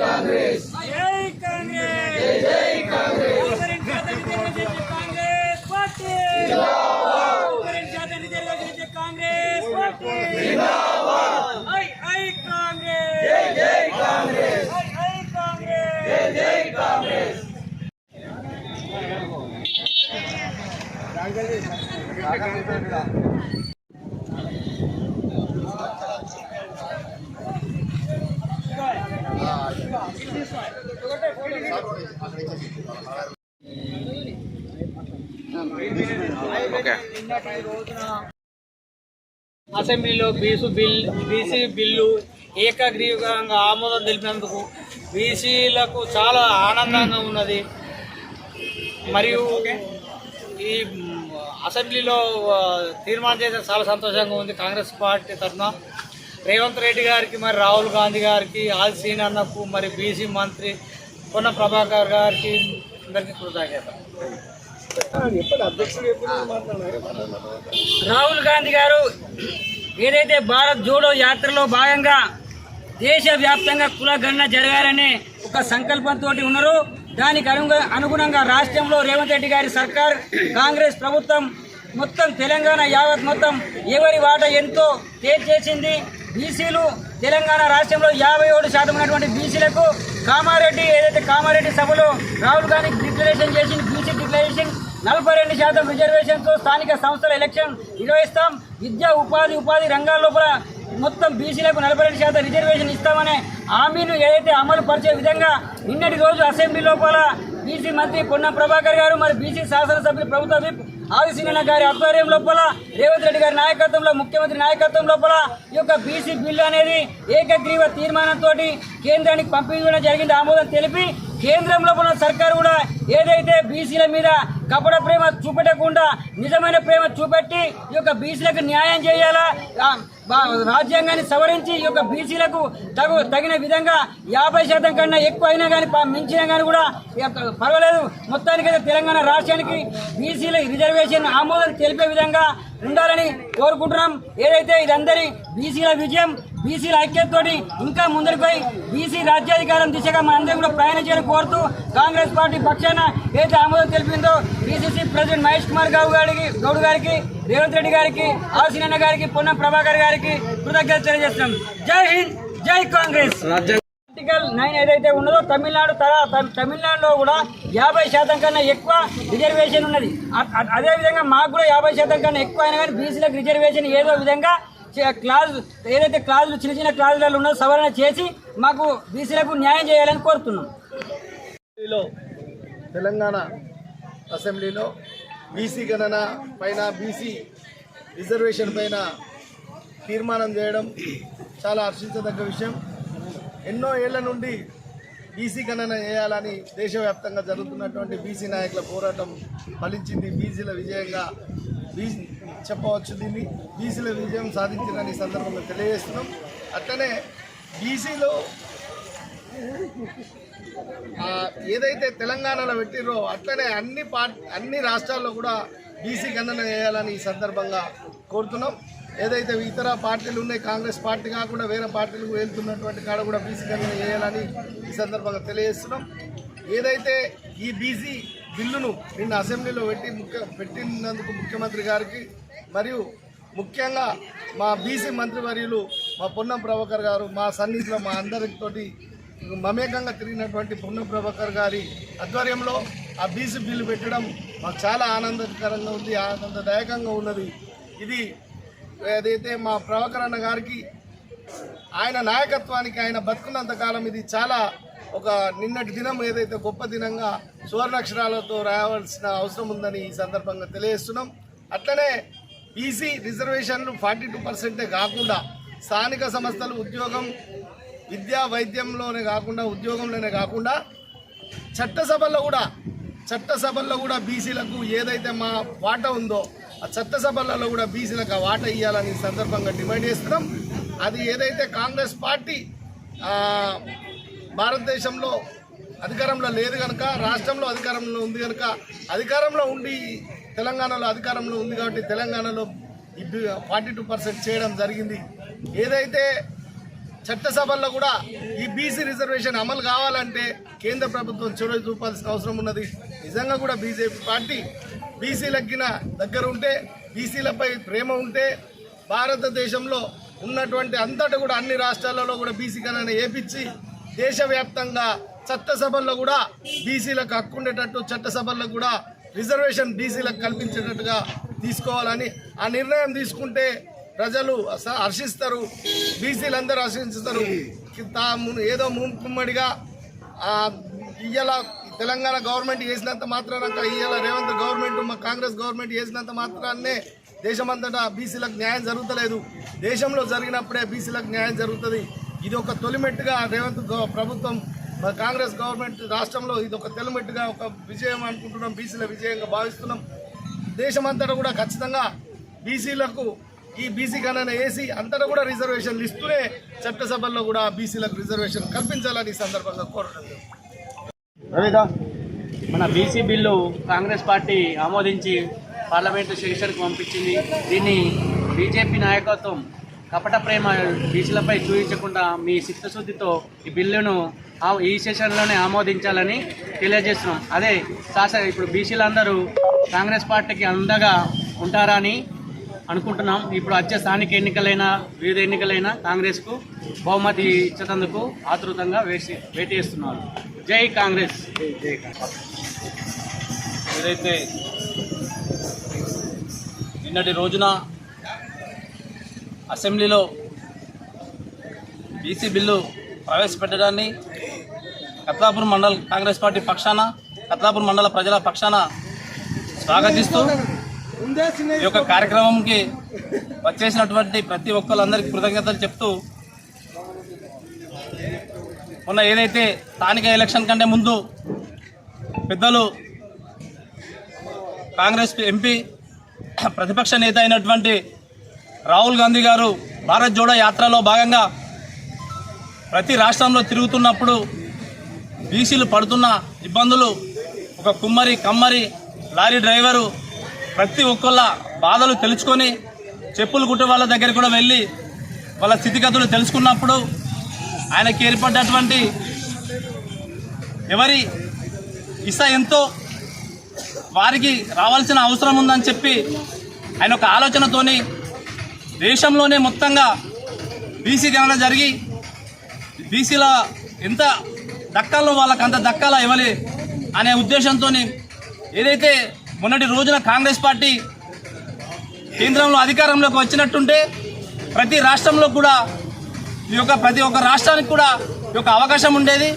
కాంగ్రెస్ అసెంబ్లీలో BC bill ఏకగ్రీవంగా ఆమోదం తెలిపినందుకు బీసీలకు చాలా ఆనందంగా ఉన్నది. మరియు ఈ అసెంబ్లీలో తీర్మానం చేస్తే చాలా సంతోషంగా ఉంది. కాంగ్రెస్ పార్టీ తరఫున రేవంత్ రెడ్డి గారికి, మరి రాహుల్ గాంధీ గారికి, ఆల్ సీన్ అన్నకు, మరి బీసీ మంత్రి పొన్నం ప్రభాకర్ గారికి అందరికీ కృతజ్ఞతలు. రాహుల్ గాంధీ గారు ఏదైతే భారత్ జోడో యాత్రలో భాగంగా దేశవ్యాప్తంగా కులగణన జరగాలనే ఒక సంకల్పంతో ఉన్నారో దానికి అనుగుణంగా రాష్ట్రంలో రేవంత్ రెడ్డి గారి సర్కార్ కాంగ్రెస్ ప్రభుత్వం మొత్తం తెలంగాణ యావత్ మొత్తం ఎవరి వాట ఎంతో తేల్చేసింది. బీసీలు తెలంగాణ రాష్ట్రంలో 57% ఉన్నటువంటి బీసీలకు కామారెడ్డి సభలో రాహుల్ గాంధీ డిక్లరేషన్ చేసింది. బీసీ డిక్లరేషన్ 42% రిజర్వేషన్తో స్థానిక సంస్థల ఎలక్షన్ నిర్వహిస్తాం. విద్య ఉపాధి రంగాల లోపల మొత్తం బీసీలకు 42% రిజర్వేషన్ ఇస్తామనే హామీని ఏదైతే అమలు పరిచే విధంగా నిన్నటి రోజు అసెంబ్లీ లోపల బీసీ మంత్రి పొన్నం ప్రభాకర్ గారు, మరి బీసీ శాసనసభ్యులు ప్రభుత్వ విప్ ఆదిశీనన్న గారి ఆధ్వర్యం లోపల రేవంత్ రెడ్డి గారి నాయకత్వంలో, ముఖ్యమంత్రి నాయకత్వం లోపల ఈ యొక్క బీసీ బిల్లు అనేది ఏకగ్రీవ తీర్మానంతో కేంద్రానికి పంపించడం జరిగింది. ఆమోదం తెలిపి కేంద్రం లోపల సర్కారు కూడా ఏదైతే బీసీల మీద కపట ప్రేమ చూపెట్టకుండా నిజమైన ప్రేమ చూపెట్టి ఈ యొక్క బీసీలకు న్యాయం చేయాలా, రాజ్యాంగాన్ని సవరించి ఈ యొక్క బీసీలకు తగిన విధంగా 50% కన్నా ఎక్కువ అయినా కానీ మించినా కానీ కూడా పర్వాలేదు, మొత్తానికైతే తెలంగాణ రాష్ట్రానికి బీసీల రిజర్వేషన్ ఆమోదం తెలిపే విధంగా ఉండాలని కోరుకుంటున్నాం. ఏదైతే ఇదందరి బీసీల విజయం, బీసీల ఐక్యతతోటి ఇంకా ముందరికి పోయి బీసీ రాజ్యాధికారం దిశగా మనందరం కూడా ప్రయాణం చేయాలని కోరుతూ కాంగ్రెస్ పార్టీ పక్షాన ఏదైతే ఆమోదం తెలిపిందో బీసీసీ ప్రెసిడెంట్ మహేష్ కుమార్ గౌడ్ గారికి, రేవంత్ రెడ్డి గారికి, ఆదిశీనన్న గారికి, పొన్నం ప్రభాకర్ గారికి కృతజ్ఞతలు తెలియజేస్తున్నాం. జై హింద్, జై కాంగ్రెస్. ఆర్టికల్ 9 ఏదైతే ఉన్నదో తమిళనాడులో కూడా 50% కన్నా ఎక్కువ రిజర్వేషన్ ఉన్నది. అదేవిధంగా మాకు కూడా 50% కన్నా ఎక్కువ అయినా కానీ బీసీలకు రిజర్వేషన్ ఏదో విధంగా ఏదైతే చిన్న క్లాజులలో ఉన్నదో సవరణ చేసి మాకు బీసీలకు న్యాయం చేయాలని కోరుతున్నాం. తెలంగాణ అసెంబ్లీలో బీసీ గణన పైన, బీసీ రిజర్వేషన్ పైన తీర్మానం చేయడం చాలా హర్షించదగ్గ విషయం. ఎన్నో ఏళ్ల నుండి బీసీ గణన చేయాలని దేశవ్యాప్తంగా జరుగుతున్నటువంటి బీసీ నాయకుల పోరాటం ఫలించింది. బీసీల విజయంగా చెప్పవచ్చు. దీన్ని బీసీల విజయం సాధించిందని సందర్భంగా తెలియజేస్తున్నాం. అట్లనే బీసీలో ఏదైతే తెలంగాణలో పెట్టిరో అట్లనే అన్ని రాష్ట్రాల్లో కూడా బీసీ గణన చేయాలని ఈ సందర్భంగా కోరుతున్నాం. ఏదైతే ఇతర పార్టీలు ఉన్నాయి, కాంగ్రెస్ పార్టీ కాకుండా వేరే పార్టీలకు వెళ్తున్నటువంటి కాడ కూడా బీసీ గణన చేయాలని ఈ సందర్భంగా తెలియజేస్తున్నాం. ఏదైతే ఈ బీసీ బిల్లును నిన్న అసెంబ్లీలో పెట్టినందుకు ముఖ్యమంత్రి గారికి మరియు ముఖ్యంగా మా బీసీ మంత్రివర్యులు మా పొన్నం ప్రభాకర్ గారు, మా సన్నిధిలో మా అందరితోటి మమేకంగా తిరిగినటువంటి పొన్నం ప్రభాకర్ గారి ఆధ్వర్యంలో ఆ బీసీ బిల్లు పెట్టడం మాకు చాలా ఆనందకరంగా ఉంది, ఆనందదాయకంగా ఉన్నది. ఇది ఏదైతే మా ప్రభాకర్ అన్న గారికి, ఆయన నాయకత్వానికి, ఆయన బతుకున్నంతకాలం ఇది చాలా ఒక నిన్నటి దినం ఏదైతే గొప్ప దినంగా సువర్ణాక్షరాలతో రాయవలసిన అవసరం ఉందని ఈ సందర్భంగా తెలియజేస్తున్నాం. అట్లనే బీసీ రిజర్వేషన్లు 42% కాకుండా స్థానిక సంస్థలు ఉద్యోగం, విద్యా వైద్యంలోనే కాకుండా ఉద్యోగంలోనే కాకుండా చట్టసభల్లో కూడా బీసీలకు ఏదైతే మా వాటా ఉందో ఆ చట్టసభలలో కూడా బీసీలకు ఆ వాటా ఇవ్వాలని సందర్భంగా డిమాండ్ చేస్తున్నాం. అది ఏదైతే కాంగ్రెస్ పార్టీ భారతదేశంలో అధికారంలో లేదు కనుక, రాష్ట్రంలో అధికారంలో ఉంది కనుక, అధికారంలో ఉండి తెలంగాణలో అధికారంలో ఉంది కాబట్టి తెలంగాణలో 42% చేయడం జరిగింది. ఏదైతే చట్టసభల్లో కూడా ఈ బీసీ రిజర్వేషన్ అమలు కావాలంటే కేంద్ర ప్రభుత్వం చొరవ చూపాల్సిన అవసరం ఉన్నది. నిజంగా కూడా బీజేపీ పార్టీ బీసీలకి దగ్గర ఉంటే, బీసీలపై ప్రేమ ఉంటే భారతదేశంలో ఉన్నటువంటి అంతటా కూడా అన్ని రాష్ట్రాలలో కూడా బీసీ గణన ఏపించి దేశవ్యాప్తంగా చట్టసభల్లో కూడా బీసీలకు హక్కు ఉండేటట్టు, చట్టసభల్లో కూడా రిజర్వేషన్ బీసీలకు కల్పించేటట్టుగా తీసుకోవాలని ఆ నిర్ణయం తీసుకుంటే ప్రజలు హర్షిస్తారు, బీసీలందరూ హర్షిస్తారు. ఏదో మూకుమ్మడిగా ఇవాళ తెలంగాణ గవర్నమెంట్ చేసినంత మాత్రాన, ఇవాళ రేవంత్ గవర్నమెంట్ మా కాంగ్రెస్ గవర్నమెంట్ చేసినంత మాత్రాన్నే దేశమంతటా బీసీలకు న్యాయం జరుగుతలేదు. దేశంలో జరిగినప్పుడే బీసీలకు న్యాయం జరుగుతుంది. ఇది ఒక తొలిమెట్టుగా రేవంత్ ప్రభుత్వం, మా కాంగ్రెస్ గవర్నమెంట్ రాష్ట్రంలో ఇది ఒక తొలిమెట్టుగా ఒక విజయం అనుకుంటున్నాం, బీసీల విజయంగా భావిస్తున్నాం. దేశమంతటా కూడా ఖచ్చితంగా బీసీలకు ఈ బీసీ గణన వేసి అంతటా కూడా రిజర్వేషన్లు ఇస్తూనే చట్టసభల్లో కూడా బీసీలకు రిజర్వేషన్ కల్పించాలని ఈ సందర్భంగా కోరడం. మన బీసీ బిల్లు కాంగ్రెస్ పార్టీ ఆమోదించి పార్లమెంటు సెషన్కు పంపించింది. దీన్ని బీజేపీ నాయకత్వం కపట ప్రేమ బీసీలపై చూపించకుండా మీ చిత్తశుద్ధితో ఈ బిల్లును ఈ సెషన్లోనే ఆమోదించాలని తెలియజేస్తున్నాం. అదే ఇప్పుడు బీసీలందరూ కాంగ్రెస్ పార్టీకి అండగా ఉంటారని అనుకుంటున్నాం. ఇప్పుడు వచ్చే స్థానిక ఎన్నికలైనా వివిధ ఎన్నికలైనా కాంగ్రెస్కు బహుమతి ఇచ్చేందుకు ఆతృతంగా వెయిట్ చేస్తున్నారు. జై కాంగ్రెస్. ఏదైతే నిన్నటి రోజున అసెంబ్లీలో బీసీ బిల్లు ప్రవేశపెట్టడాన్ని కత్లాపూర్ మండల్ కాంగ్రెస్ పార్టీ పక్షాన, కత్లాపూర్ మండల ప్రజల పక్షాన స్వాగతిస్తూ ఈ యొక్క కార్యక్రమంకి వచ్చేసినటువంటి ప్రతి ఒక్కళ్ళందరికీ కృతజ్ఞతలు చెప్తూ, మొన్న ఏదైతే స్థానిక ఎలక్షన్ కంటే ముందు పెద్దలు కాంగ్రెస్ ఎంపీ ప్రతిపక్ష నేత అయినటువంటి రాహుల్ గాంధీ గారు భారత్ జోడో యాత్రలో భాగంగా ప్రతి రాష్ట్రంలో తిరుగుతున్నప్పుడు బీసీలు పడుతున్న ఇబ్బందులు, ఒక కుమ్మరి, కమ్మరి, లారీ డ్రైవరు ప్రతి ఒక్కళ్ళ బాధలు తెలుసుకొని చెప్పులు కుట్టే వాళ్ళ దగ్గర కూడా వెళ్ళి వాళ్ళ స్థితిగతులు తెలుసుకున్నప్పుడు ఆయనకి ఏర్పడ్డటువంటి ఎవరి ఇస ఎంతో వారికి రావాల్సిన అవసరం ఉందని చెప్పి ఆయన ఒక ఆలోచనతోని దేశంలోనే మొత్తంగా బీసీ గణన జరిగి బీసీల ఎంత దక్కాలో వాళ్ళకి అంత దక్కాలా ఇవ్వాలి అనే ఉద్దేశంతో ఏదైతే మొన్నటి రోజున కాంగ్రెస్ పార్టీ కేంద్రంలో అధికారంలోకి వచ్చినట్టుంటే ప్రతి రాష్ట్రంలో కూడా ప్రతి ఒక్క రాష్ట్రానికి కూడా ఈ యొక్క అవకాశం ఉండేది.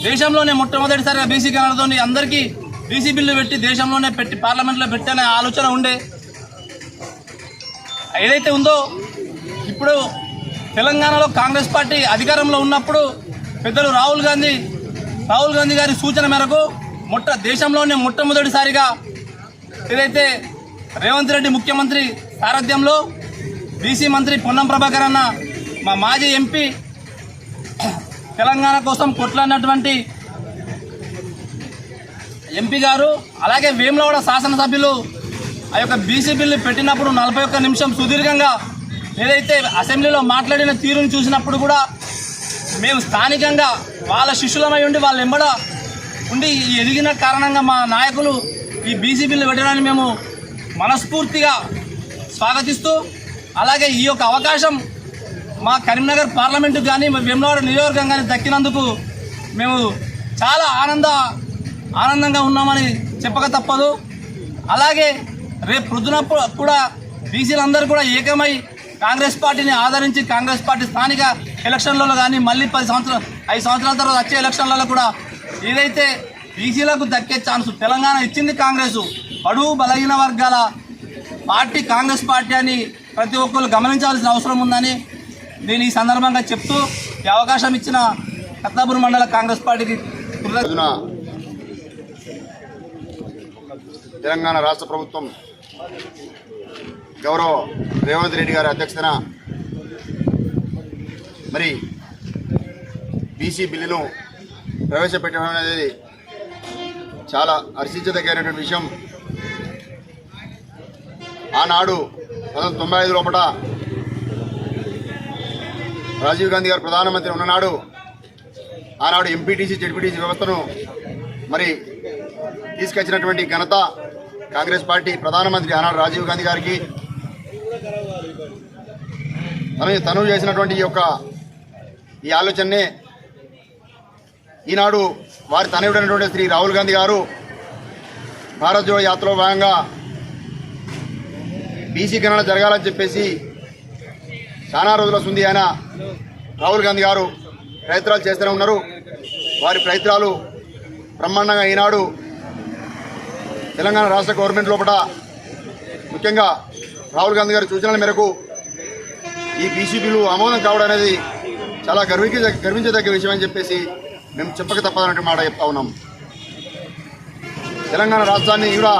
దేశంలోనే మొట్టమొదటిసారిగా బీసీ గణనతో అందరికీ బీసీ బిల్లు పెట్టి దేశంలోనే పెట్టి పార్లమెంట్లో పెట్టనే ఆలోచన ఉండే. ఏదైతే ఉందో ఇప్పుడు తెలంగాణలో కాంగ్రెస్ పార్టీ అధికారంలో ఉన్నప్పుడు పెద్దలు రాహుల్ గాంధీ గారి సూచన మేరకు దేశంలోనే మొట్టమొదటిసారిగా ఏదైతే రేవంత్ రెడ్డి ముఖ్యమంత్రి సారథ్యంలో బీసీ మంత్రి పొన్నం ప్రభాకర్ అన్న మా మాజీ ఎంపీ తెలంగాణ కోసం కొట్లాడినటువంటి ఎంపీ గారు, అలాగే వేములవాడ శాసనసభ్యులు ఆ యొక్క బీసీ బిల్లు పెట్టినప్పుడు 41 నిమిషం సుదీర్ఘంగా ఏదైతే అసెంబ్లీలో మాట్లాడిన తీరును చూసినప్పుడు కూడా మేము స్థానికంగా వాళ్ళ శిష్యులమై ఉండి వాళ్ళ ఎంబడ ఉండి ఎదిగిన కారణంగా మా నాయకులు ఈ బీసీ బిల్లు పెట్టడానికి మేము మనస్ఫూర్తిగా స్వాగతిస్తూ, అలాగే ఈ యొక్క అవకాశం మా కరీంనగర్ పార్లమెంటుకు కానీ మా వేములవాడ నియోజకవర్గం కానీ దక్కినందుకు మేము చాలా ఆనందంగా ఉన్నామని చెప్పక తప్పదు. అలాగే రేపు ప్రొద్దున కూడా బీసీలందరూ కూడా ఏకమై కాంగ్రెస్ పార్టీని ఆదరించి కాంగ్రెస్ పార్టీ స్థానిక ఎలక్షన్లలో కానీ మళ్ళీ 5 సంవత్సరాల తర్వాత వచ్చే ఎలక్షన్లలో కూడా ఏదైతే బీసీలకు దక్కే ఛాన్స్ తెలంగాణ ఇచ్చింది కాంగ్రెస్, బడుగు బలహీన వర్గాల పార్టీ కాంగ్రెస్ పార్టీ అని ప్రతి ఒక్కరు గమనించాల్సిన అవసరం ఉందని నేను ఈ సందర్భంగా చెప్తూ ఈ అవకాశం ఇచ్చిన కత్లాపూర్ మండల కాంగ్రెస్ పార్టీకి తెలంగాణ రాష్ట్ర ప్రభుత్వం గౌరవ రేవంత్ రెడ్డి గారి అధ్యక్షతన మరి బీసీ బిల్లును ప్రవేశపెట్టడం అనేది చాలా హర్షించదగినటువంటి విషయం. ఆనాడు 1995 లోపల రాజీవ్ గాంధీ గారు ప్రధానమంత్రి ఉన్ననాడు ఆనాడు ఎంపీటీసీ జెడ్పీటీసీ వ్యవస్థను మరి తీసుకొచ్చినటువంటి ఘనత కాంగ్రెస్ పార్టీ ప్రధానమంత్రి ఆనాడు రాజీవ్ గాంధీ గారికి తను చేసినటువంటి ఈ ఆలోచననే ఈనాడు వారి తనయుడైనటువంటి శ్రీ రాహుల్ గాంధీ గారు భారత్ జోడో యాత్రలో భాగంగా బీసీ గణన జరగాలని చెప్పేసి చాలా రోజుల ఉంది ఆయన రాహుల్ గాంధీ గారు ప్రయత్నాలు చేస్తూనే ఉన్నారు. వారి ప్రయత్నాలు బ్రహ్మాండంగా ఈనాడు తెలంగాణ రాష్ట్ర గవర్నమెంట్ లోపల ముఖ్యంగా రాహుల్ గాంధీ గారి సూచనల మేరకు ఈ బీసీ బిల్లు ఆమోదం కావడం అనేది చాలా గర్వించదగ్గ విషయం అని చెప్పేసి మేము చెప్పక తప్పదన్నట్టు మాట చెప్తా ఉన్నాం. తెలంగాణ రాష్ట్రాన్ని కూడా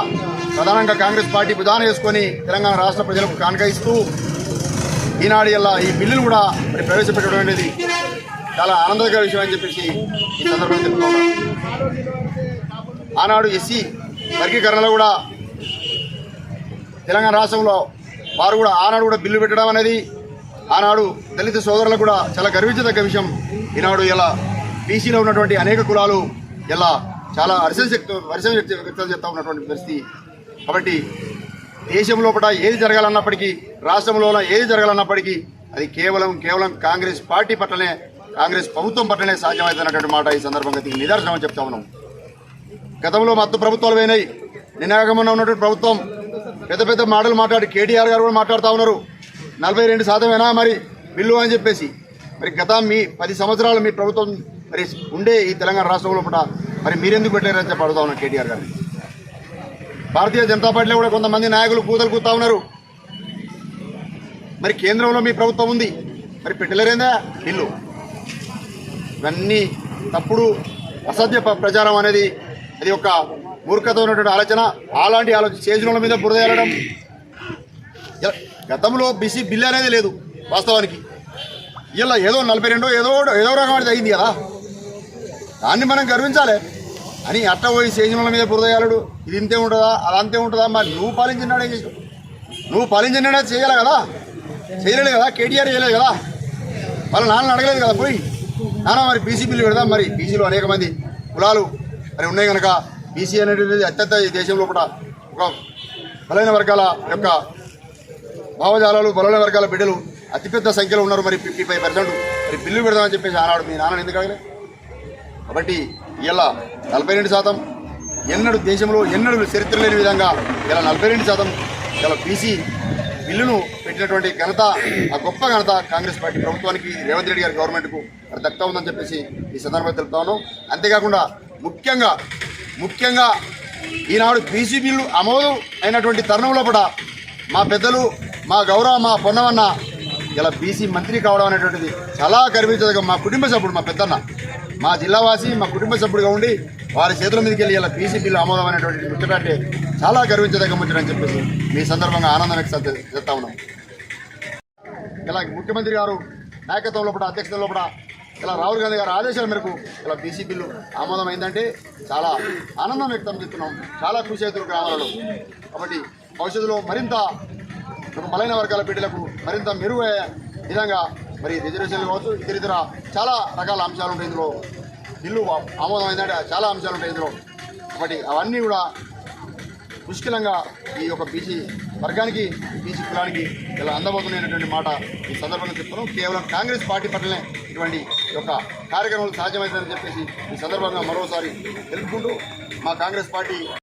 ప్రధానంగా కాంగ్రెస్ పార్టీ ప్రధానం చేసుకొని తెలంగాణ రాష్ట్ర ప్రజలకు కానుక ఇస్తూ ఈనాడు ఇలా ఈ బిల్లును కూడా మరి ప్రవేశపెట్టడం అనేది చాలా ఆనందకర విషయం అని చెప్పేసి ఈ సందర్భంగా చెప్తా ఉన్నాం. ఆనాడు ఎస్సీ వర్గీకరణలో కూడా తెలంగాణ రాష్ట్రంలో వారు కూడా ఆనాడు కూడా బిల్లు పెట్టడం అనేది ఆనాడు దళిత సోదరులకు కూడా చాలా గర్వించదగ్గ విషయం. ఈనాడు ఇలా బీసీలో ఉన్నటువంటి అనేక కులాలు ఇలా చాలా హర్షం వ్యక్తం చేస్తూ ఉన్నటువంటి పరిస్థితి. కాబట్టి దేశం లోపల ఏది జరగాలన్నప్పటికీ రాష్ట్రంలో ఏది జరగాలన్నప్పటికీ అది కేవలం కాంగ్రెస్ పార్టీ పట్లనే కాంగ్రెస్ ప్రభుత్వం పట్లనే సాధ్యమవుతున్నటువంటి మాట ఈ సందర్భంగా దీనికి నిదర్శనం అని చెప్తా ఉన్నాం. గతంలో మత్తు ప్రభుత్వాలు పోయినాయి. నినాగమన ఉన్నటువంటి ప్రభుత్వం పెద్ద పెద్ద మాటలు మాట్లాడి కేటీఆర్ గారు కూడా మాట్లాడుతూ ఉన్నారు 42% మరి బిల్లు అని చెప్పేసి. మరి గత మీ 10 సంవత్సరాలు మీ ప్రభుత్వం మరి ఉండే ఈ తెలంగాణ రాష్ట్రంలో పూట మరి మీరెందుకు పెట్టారని చెప్పి అడుగుతా ఉన్నాను కేటీఆర్ గారిని. భారతీయ జనతా పార్టీలో కూడా కొంతమంది నాయకులు కూతలు కూతా ఉన్నారు. మరి కేంద్రంలో మీ ప్రభుత్వం ఉంది, మరి పెట్టలేరేందా బిల్లు? ఇవన్నీ తప్పుడు అసత్య ప్రచారం అనేది అది ఒక మూర్ఖత ఉన్నటువంటి ఆలోచన. అలాంటి చేసిన మీద బురద వెళ్ళడం. గతంలో బీసీ బిల్లు అనేది లేదు వాస్తవానికి. ఇలా ఏదో 42 ఏదో రకం అనేది అయింది కదా, దాన్ని మనం గర్వించాలి అని అట్ట పోయి చేసిన మీద బురదయాలుడు ఇది ఇంతే ఉంటుందా అది అంతే ఉంటుందా? మరి నువ్వు పాలించినాడే చేసావు, నువ్వు పాలించినాడే చేయాలి కదా, చేయలేదు కదా, కేటీఆర్ చేయలేదు కదా, వాళ్ళ నాన్నని అడగలేదు కదా పోయి నాన్న మరి బీసీ బిల్లు పెడదాం. మరి బీసీలో అనేక మంది కులాలు మరి ఉన్నాయి కనుక బీసీ అనేటువంటిది అత్యంత ఈ దేశంలో కూడా ఒక బలైన వర్గాల యొక్క భావజాలాలు బలైన వర్గాల బిడ్డలు అతిపెద్ద సంఖ్యలో ఉన్నారు. మరి 55% మరి బిల్లు పెడదామని చెప్పేసి ఆనాడు మీ నాన్నని ఎందుకు అడగలేదు? కాబట్టి ఇలా 42% ఎన్నడూ దేశంలో ఎన్నడూ చరిత్ర లేని విధంగా ఇలా 42% ఇలా బీసీ బిల్లును పెట్టినటువంటి ఘనత, ఆ గొప్ప ఘనత కాంగ్రెస్ పార్టీ ప్రభుత్వానికి రేవంత్ రెడ్డి గారి గవర్నమెంట్కు దక్తా ఉందని చెప్పేసి ఈ సందర్భంగా తెలుపుతాను. అంతేకాకుండా ముఖ్యంగా ఈనాడు బీసీ బిల్లు ఆమోదం అయినటువంటి తరుణంలో కూడా మా పెద్దలు మా గౌరవ మా పొన్నవన్న ఇలా బీసీ మంత్రి కావడం అనేటువంటిది చాలా గర్వించదగ్గ. మా కుటుంబ సభ్యుడు మా పెద్దన్న మా జిల్లావాసి మా కుటుంబ సభ్యుడిగా ఉండి వారి చేతుల మీదకి వెళ్ళి ఇలా బీసీ బిల్లు ఆమోదం అనేటువంటి ముచ్చటంటే చాలా గర్వించదగ్గ ముచ్చటని చెప్పేసి మీ సందర్భంగా ఆనందం చెప్తా ఉన్నాం. ఇలా ముఖ్యమంత్రి గారు నాయకత్వంలో కూడా అధ్యక్షతలో కూడా ఇలా రాహుల్ గాంధీ గారి ఆదేశాల మేరకు ఇలా బీసీ బిల్లు ఆమోదం అయిందంటే చాలా ఆనందం వ్యక్తం చేస్తున్నాం. చాలా కృషి అవుతున్నారు గ్రామాలలో. కాబట్టి భవిష్యత్తులో మరింత బలైన వర్గాల బిడ్డలకు మరింత మెరుగయ్యే విధంగా మరి రిజర్వేషన్లు కావచ్చు ఇతర చాలా రకాల అంశాలు ఉంటాయి ఇందులో. బిల్లు ఆమోదం అయిందంటే చాలా అంశాలు ఉంటాయి ఇందులో. కాబట్టి అవన్నీ కూడా పుష్కలంగా ఈ యొక్క బీసీ వర్గానికి బీసీ కులానికి ఇలా అందబోతున్నటువంటి మాట ఈ సందర్భంగా చెప్తున్నాం. కేవలం కాంగ్రెస్ పార్టీ పట్లనే ఇటువంటి యొక్క కార్యక్రమాలు సాధ్యమవుతుందని చెప్పేసి ఈ సందర్భంగా మరోసారి తెలుపుకుంటూ మా కాంగ్రెస్ పార్టీ